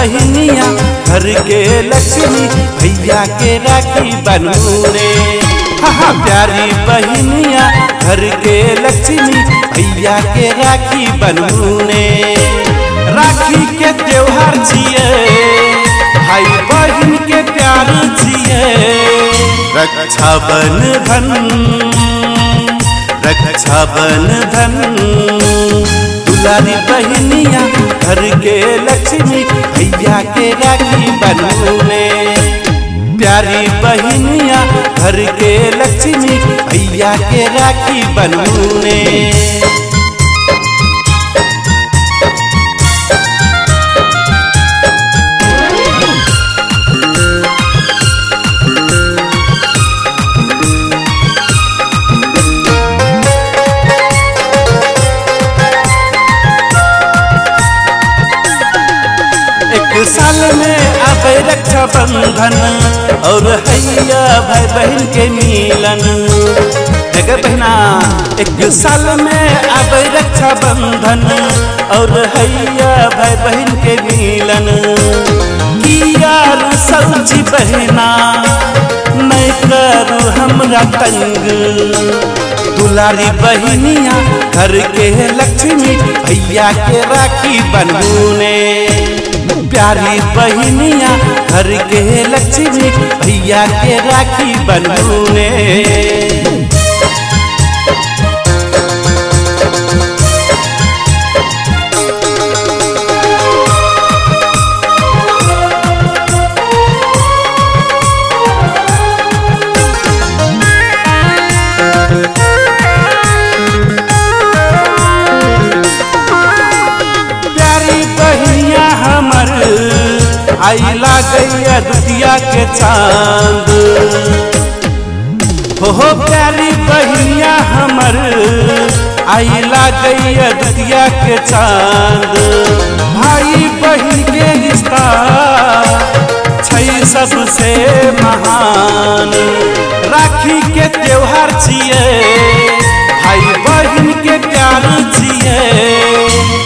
बहनिया घर के लक्ष्मी भैया के राखी बनू रे। हाँ प्यारी बहनिया घर के लक्ष्मी भैया के राखी बनू रे। राखी के त्योहार छिए भाई बहन के प्यार छिए। रक्षा बंधन रक्षा बंधन दुलारी बहनिया घर के लक्ष्मी भैया के राखी बनू रे। प्यारी बहनिया घर के लक्ष्मी भैया के राखी बनू रे। साल में आवे रक्षा बंधन और हैया भाई बहन के मिलन। देखे बहना एक साल में आवे रक्षा बंधन और हैया भाई बहन के मिलन। यार सौजी बहना नहीं करू हमरा तंग। दुलारी बहनिया घर के लक्ष्मी भैया के राखी बनू ने। प्यारी बहनिया घर के लक्ष्मी भैया के राखी बनू ने। आई लागैया दुतिया के चांद हो प्यारी बहनिया हमर। आई लागैया दुतिया के चांद। भाई बहन के रिश्ता छै सबसे महान। राखी के त्योहार छिए भाई बहन के प्यार छिए।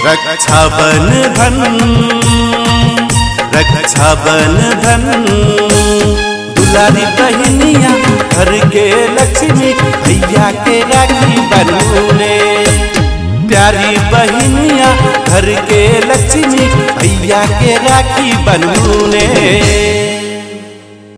रक्षा बंधन रक्षा बंधन दुलारी बहनिया घर के लक्ष्मी भैया के राखी बनू रे। प्यारी बहनिया घर के लक्ष्मी भैया के राखी बनू रे।